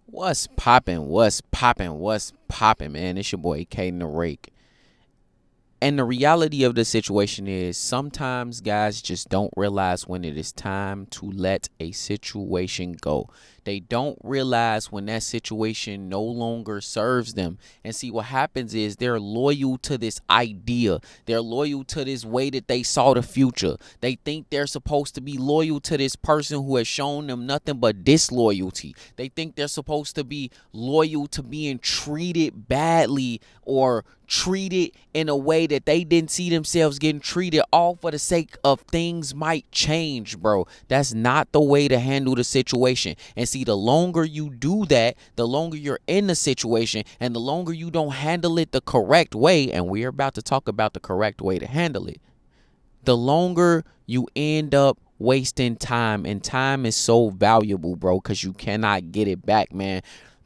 What's poppin'? What's poppin'? What's poppin', man? It's your boy Caden the Rake. And the reality of the situation is sometimes guys just don't realize when it is time to let a situation go. They don't realize when that situation no longer serves them. And see, what happens is they're loyal to this idea. They're loyal to this way that they saw the future. They think they're supposed to be loyal to this person who has shown them nothing but disloyalty. They think they're supposed to be loyal to being treated badly or treated in a way that they didn't see themselves getting treated, all for the sake of things might change, bro. That's not the way to handle the situation. And see, the longer you do that, the longer you're in the situation, and the longer you don't handle it the correct way, and we're about to talk about the correct way to handle it, the longer you end up wasting time. And time is so valuable, bro, because you cannot get it back, man.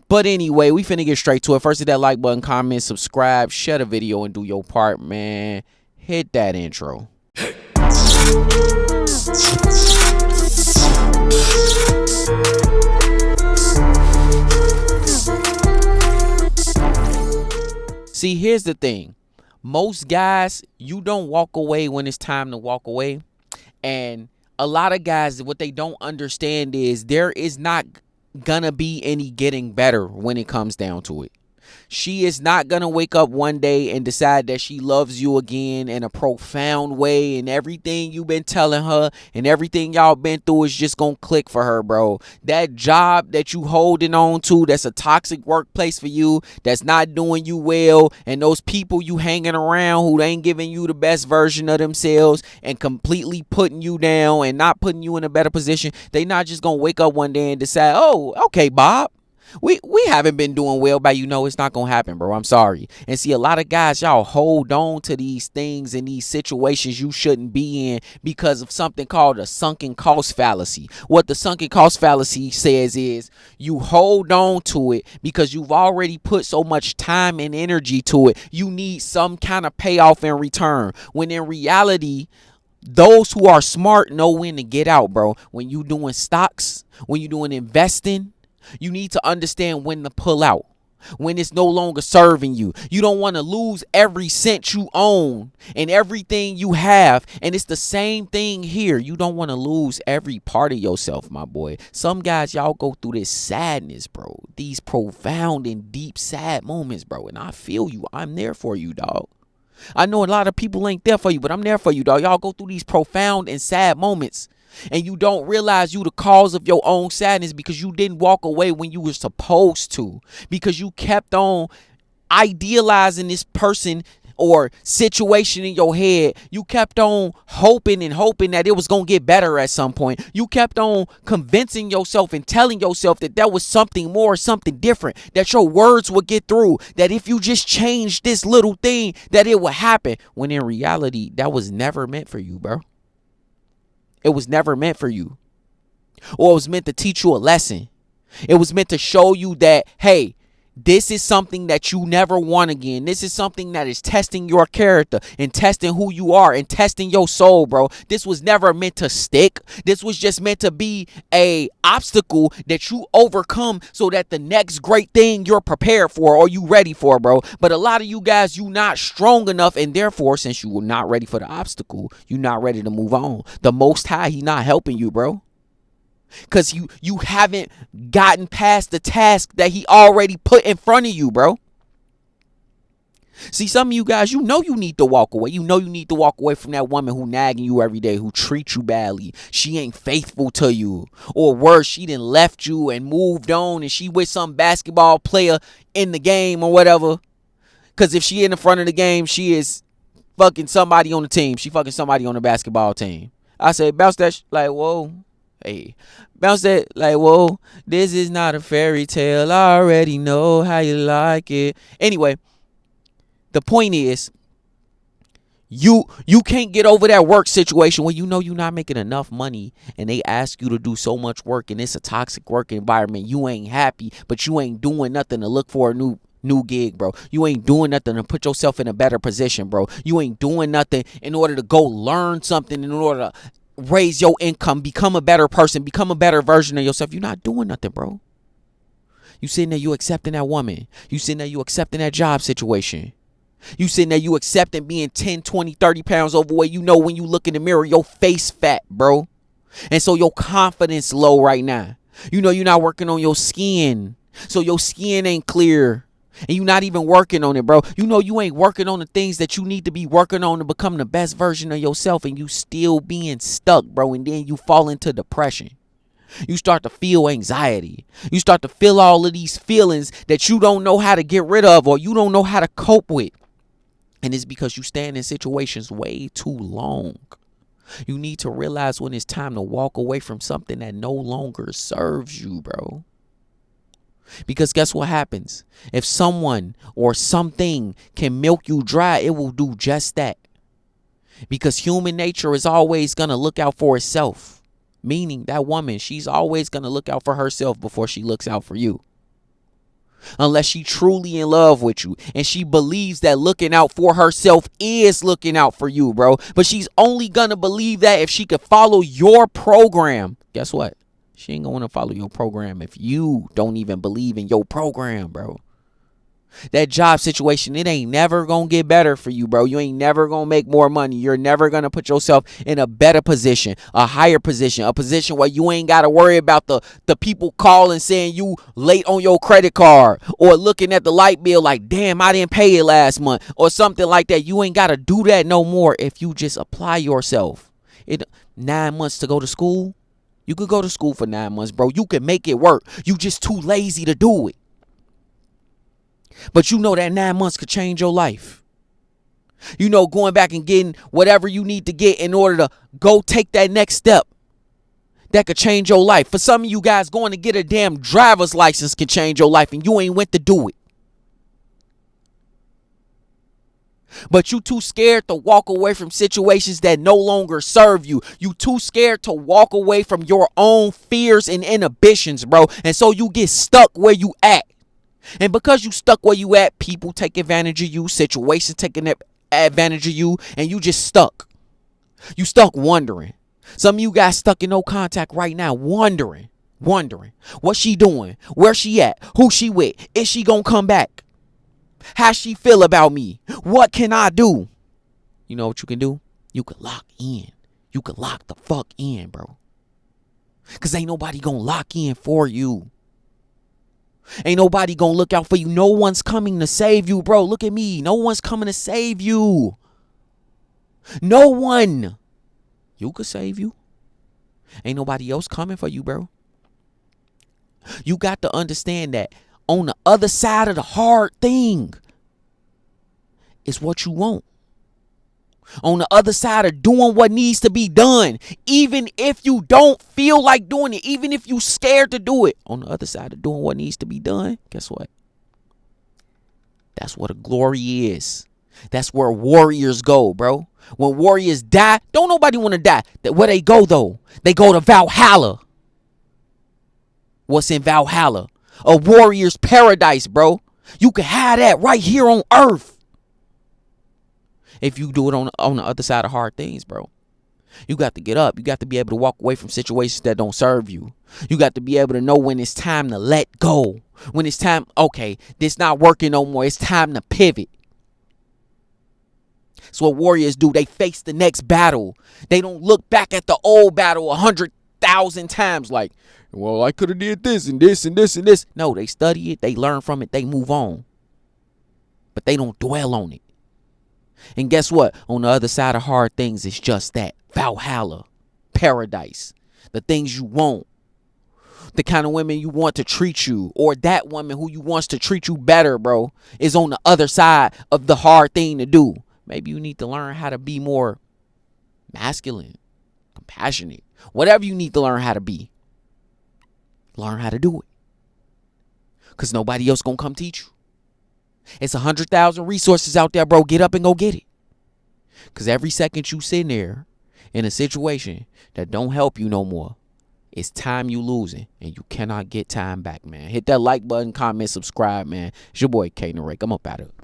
But anyway, we finna get straight to it. First, hit that like button, comment, subscribe, share the video, and do your part, man. Hit that intro. See, here's the thing. Most guys, you don't walk away when it's time to walk away. And a lot of guys, what they don't understand is there is not gonna be any getting better when it comes down to it. She is not gonna wake up one day and decide that she loves you again in a profound way, and everything you've been telling her and everything y'all been through is just gonna click for her, bro. That job that you holding on to, that's a toxic workplace for you, that's not doing you well, and those people you hanging around who ain't giving you the best version of themselves and completely putting you down and not putting you in a better position, they not just gonna wake up one day and decide, oh, okay, Bob, we haven't been doing well by you. Know it's not gonna happen, bro. I'm sorry. And see, a lot of guys, y'all hold on to these things and these situations you shouldn't be in because of something called a sunken cost fallacy. What the sunken cost fallacy says is you hold on to it because you've already put so much time and energy to it. You need some kind of payoff in return. When in reality, those who are smart know when to get out, bro. When you doing stocks, when you doing investing, you need to understand when to pull out, when it's no longer serving you. You don't want to lose every cent you own and everything you have. And it's the same thing here. You don't want to lose every part of yourself, my boy. Some guys, y'all go through this sadness, bro. These profound and deep sad moments, bro. And I feel you. I'm there for you, dog. I know a lot of people ain't there for you, but I'm there for you, dog. Y'all go through these profound and sad moments, and you don't realize you the cause of your own sadness because you didn't walk away when you were supposed to, because you kept on idealizing this person or situation in your head. You kept on hoping and hoping that it was going to get better at some point. You kept on convincing yourself and telling yourself that there was something more, something different, that your words would get through, that if you just changed this little thing, that it would happen. When in reality, that was never meant for you, bro. It was never meant for you. Or it was meant to teach you a lesson. It was meant to show you that, hey, this is something that you never want again. This is something that is testing your character and testing who you are and testing your soul, bro. This was never meant to stick. This was just meant to be a obstacle that you overcome so that the next great thing you're prepared for or you ready for, bro. But a lot of you guys, you not strong enough, and therefore, since you were not ready for the obstacle, you not ready to move on. The Most High, he not helping you, bro. Because you haven't gotten past the task that he already put in front of you, bro. See, some of you guys, you know you need to walk away. You know you need to walk away from that woman who nagging you every day, who treats you badly. She ain't faithful to you. Or worse, she done left you and moved on and she with some basketball player in the game or whatever. Because if she in the front of the game, she is fucking somebody on the team. She fucking somebody on the basketball team. I say, bounce that like, whoa. Hey, bounce that like, whoa, this is not a fairy tale. I already know how you like it. Anyway, the point is, you can't get over that work situation where you know you're not making enough money and they ask you to do so much work and it's a toxic work environment. You ain't happy, but you ain't doing nothing to look for a new gig, bro. You ain't doing nothing to put yourself in a better position, bro. You ain't doing nothing in order to go learn something, in order to raise your income, become a better person, become a better version of yourself. You're not doing nothing, bro. You sitting there, you accepting that woman. You sitting there, you accepting that job situation. You sitting there, you accepting being 10, 20, 30 pounds overweight. You know when you look in the mirror, your face fat, bro. And so your confidence low right now. You know you're not working on your skin. So your skin ain't clear. And you're not even working on it, bro. You know you ain't working on the things that you need to be working on to become the best version of yourself. And you still being stuck, bro. And then you fall into depression. You start to feel anxiety. You start to feel all of these feelings that you don't know how to get rid of or you don't know how to cope with. And it's because you stand in situations way too long. You need to realize when it's time to walk away from something that no longer serves you, bro. Because guess what happens? If someone or something can milk you dry, it will do just that. Because human nature is always going to look out for itself. Meaning that woman, she's always going to look out for herself before she looks out for you. Unless she truly in love with you and she believes that looking out for herself is looking out for you, bro. But she's only going to believe that if she could follow your program. Guess what? She ain't going to follow your program if you don't even believe in your program, bro. That job situation, it ain't never going to get better for you, bro. You ain't never going to make more money. You're never going to put yourself in a better position, a higher position, a position where you ain't got to worry about the people calling saying you late on your credit card or looking at the light bill like, damn, I didn't pay it last month or something like that. You ain't got to do that no more if you just apply yourself. 9 months to go to school. You could go to school for 9 months, bro. You can make it work. You just too lazy to do it. But you know that 9 months could change your life. You know, going back and getting whatever you need to get in order to go take that next step. That could change your life. For some of you guys, going to get a damn driver's license can change your life and you ain't went to do it. But you too scared to walk away from situations that no longer serve you. You too scared to walk away from your own fears and inhibitions, bro. And so you get stuck where you at. And because you stuck where you at, people take advantage of you, situations taking advantage of you, and you just stuck. You stuck wondering. Some of you guys stuck in no contact right now, wondering what she doing, where she at, who she with, is she gonna come back? How she feel about me? What can I do? You know what you can do? You can lock in. You can lock the fuck in, bro. Because ain't nobody gonna lock in for you. Ain't nobody gonna look out for you. No one's coming to save you, bro. Look at me. No one's coming to save you. No one. You could save you. Ain't nobody else coming for you, bro. You got to understand that on the other side of the hard thing is what you want. On the other side of doing what needs to be done, even if you don't feel like doing it, even if you scared to do it, on the other side of doing what needs to be done, guess what? That's what a glory is. That's where warriors go, bro. When warriors die, don't nobody want to die. Where they go, though? They go to Valhalla. What's in Valhalla? A warrior's paradise, bro. You can have that right here on earth. If you do it on the other side of hard things, bro. You got to get up. You got to be able to walk away from situations that don't serve you. You got to be able to know when it's time to let go. When it's time, okay, this not working no more. It's time to pivot. That's what warriors do. They face the next battle. They don't look back at the old battle 100,000 times like, well, I could have did this and this and this and this. No, they study it. They learn from it. They move on. But they don't dwell on it. And guess what? On the other side of hard things, it's just that. Valhalla. Paradise. The things you want. The kind of women you want to treat you. Or that woman who you wants to treat you better, bro, is on the other side of the hard thing to do. Maybe you need to learn how to be more masculine, compassionate. Whatever you need to learn how to be. Learn how to do it. Because nobody else going to come teach you. It's 100,000 resources out there, bro. Get up and go get it. Because every second you sit there in a situation that don't help you no more, it's time you losing. And you cannot get time back, man. Hit that like button, comment, subscribe, man. It's your boy, K. Narek. I'm up out of it.